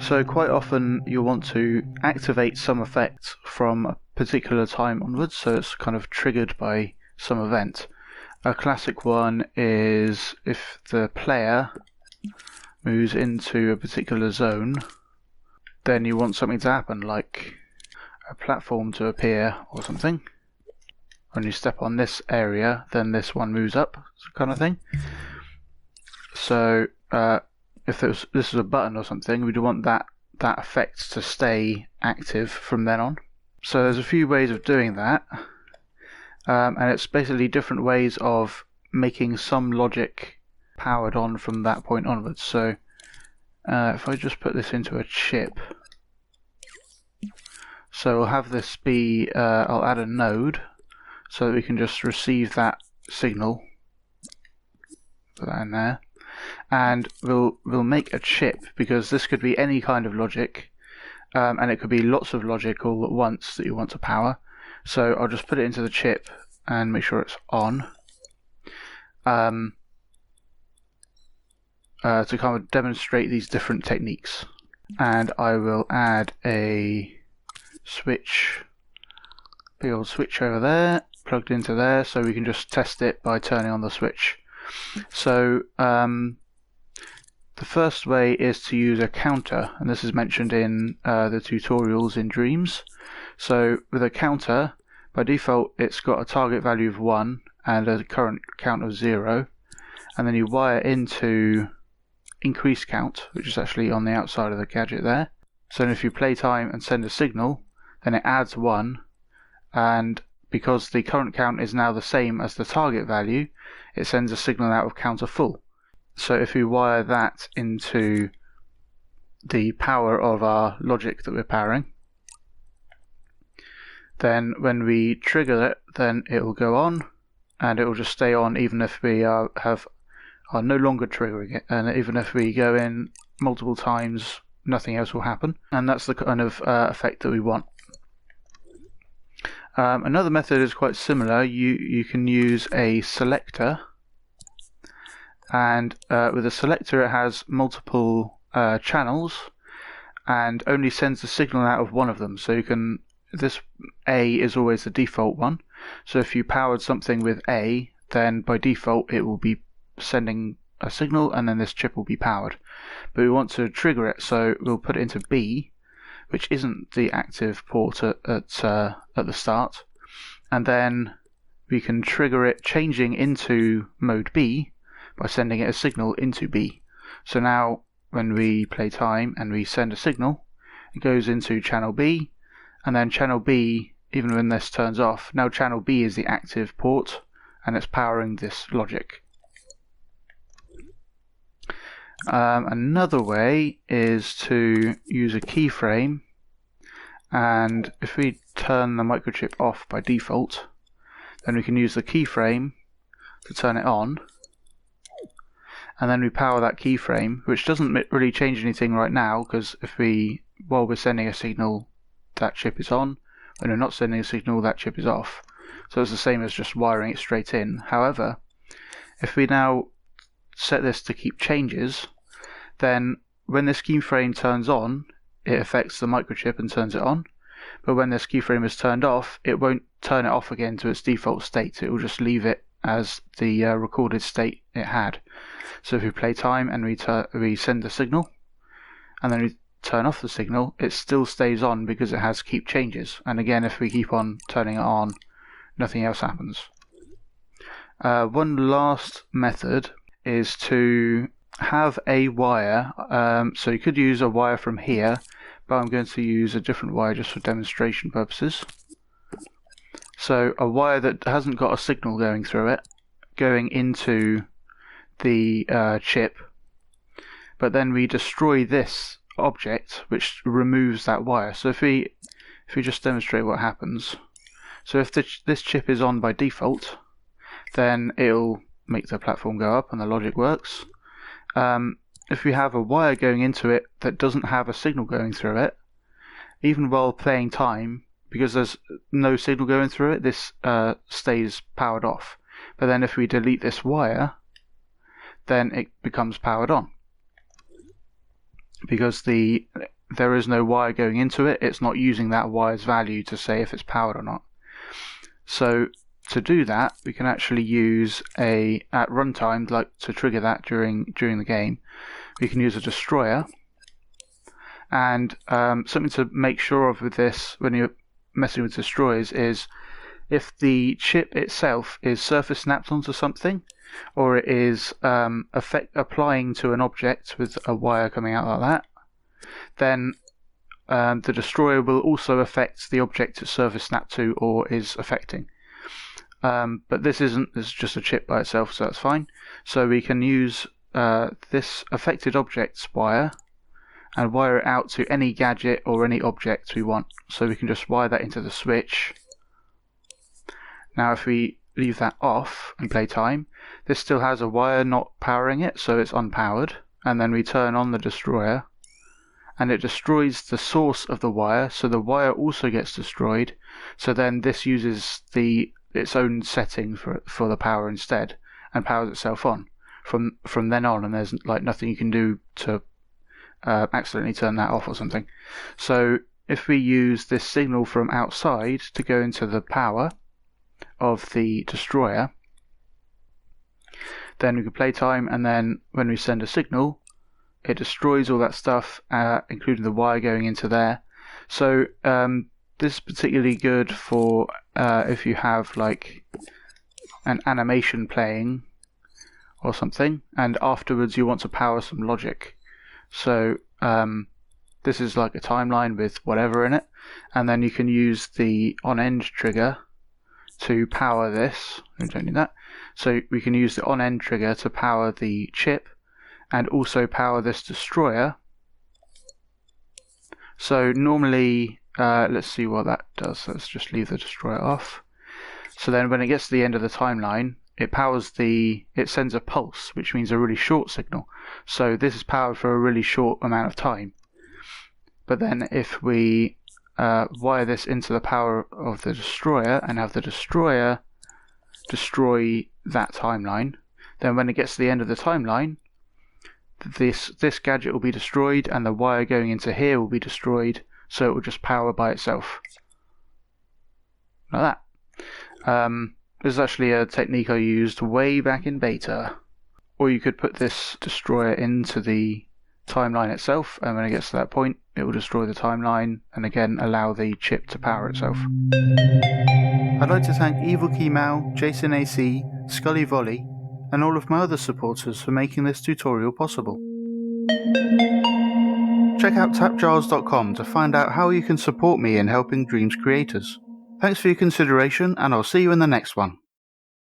So quite often you'll want to activate some effect from a particular time onwards, so it's kind of triggered by some event. A classic one is if the player moves into a particular zone, then you want something to happen, like a platform to appear or something. When you step on this area, then this one moves up, kind of thing. So if this is a button or something, we'd want that effect to stay active from then on. So there's a few ways of doing that, and it's basically different ways of making some logic powered on from that point onwards. So if I just put this into a chip, so we'll have this be, I'll add a node so that we can just receive that signal, put that in there. And we'll make a chip, because this could be any kind of logic, and it could be lots of logic all at once that you want to power. So I'll just put it into the chip and make sure it's on, to kind of demonstrate these different techniques. And I will add a switch, big old switch over there, plugged into there, so we can just test it by turning on the switch. So the first way is to use a counter, and this is mentioned in the tutorials in Dreams. So with a counter, by default it's got a target value of 1 and a current count of 0, and then you wire into increase count, which is actually on the outside of the gadget there. So if you play time and send a signal, then it adds 1, and because the current count is now the same as the target value, it sends a signal out of counter full. So if we wire that into the power of our logic that we're powering, then when we trigger it, then it will go on, and it will just stay on even if we are no longer triggering it, and even if we go in multiple times, nothing else will happen, and that's the kind of effect that we want. Another method is quite similar. You can use a selector, and with a selector it has multiple channels and only sends the signal out of one of them. So you can, this A is always the default one, so if you powered something with A, then by default it will be sending a signal and then this chip will be powered. But we want to trigger it, so we'll put it into B, which isn't the active port at the start, and then we can trigger it changing into mode B by sending it a signal into B. So now when we play time and we send a signal, it goes into channel B, and then channel B, even when this turns off, now channel B is the active port and it's powering this logic. Another way is to use a keyframe, and if we turn the microchip off by default, then we can use the keyframe to turn it on, and then we power that keyframe, which doesn't really change anything right now, because while we're sending a signal, that chip is on. When we're not sending a signal, that chip is off. So it's the same as just wiring it straight in. However, if we now set this to keep changes, then when this keyframe turns on, it affects the microchip and turns it on. But when this keyframe is turned off, it won't turn it off again to its default state. It will just leave it as the recorded state it had. So if we play time and we send the signal, and then we turn off the signal, it still stays on because it has keep changes. And again, if we keep on turning it on, nothing else happens. One last method is to have a wire. So you could use a wire from here, but I'm going to use a different wire just for demonstration purposes. So a wire that hasn't got a signal going through it, going into the chip, but then we destroy this object which removes that wire. So if we just demonstrate what happens, so if this chip is on by default, then it'll make the platform go up and the logic works. If we have a wire going into it that doesn't have a signal going through it, even while playing time, because there's no signal going through it, this stays powered off. But then if we delete this wire, then it becomes powered on. Because there is no wire going into it, it's not using that wire's value to say if it's powered or not. So to do that, we can actually use at runtime, like to trigger that during the game, we can use a destroyer. And something to make sure of with this when you're messing with destroyers is if the chip itself is surface snapped onto something, or it is applying to an object with a wire coming out like that, then the destroyer will also affect the object it's surface snapped to or is affecting. But this isn't, it's just a chip by itself, so that's fine. So we can use this affected object's wire and wire it out to any gadget or any object we want. So we can just wire that into the switch. Now if we leave that off and play time, this still has a wire not powering it, so it's unpowered. And then we turn on the destroyer, and it destroys the source of the wire, so the wire also gets destroyed. So then this uses its own setting for the power instead, and powers itself on from then on, and there's like nothing you can do to accidentally turn that off or something. So if we use this signal from outside to go into the power of the destroyer, then we can play time, and then when we send a signal, it destroys all that stuff, including the wire going into there. So this is particularly good for if you have like an animation playing or something, and afterwards you want to power some logic. So this is like a timeline with whatever in it, and then you can use the on-end trigger to power this. We don't need that. So we can use the on-end trigger to power the chip and also power this destroyer. So normally, let's see what that does. Let's just leave the destroyer off. So then when it gets to the end of the timeline, it sends a pulse, which means a really short signal. So this is powered for a really short amount of time. But then if we wire this into the power of the destroyer and have the destroyer destroy that timeline, then when it gets to the end of the timeline, this gadget will be destroyed and the wire going into here will be destroyed, so it will just power by itself. Like that. This is actually a technique I used way back in beta. Or you could put this destroyer into the timeline itself, and when it gets to that point, it will destroy the timeline and again allow the chip to power itself. I'd like to thank Evil Key Mal, Jason AC, Scully Volley, and all of my other supporters for making this tutorial possible. Check out TAPgiles.com to find out how you can support me in helping Dreams creators. Thanks for your consideration, and I'll see you in the next one.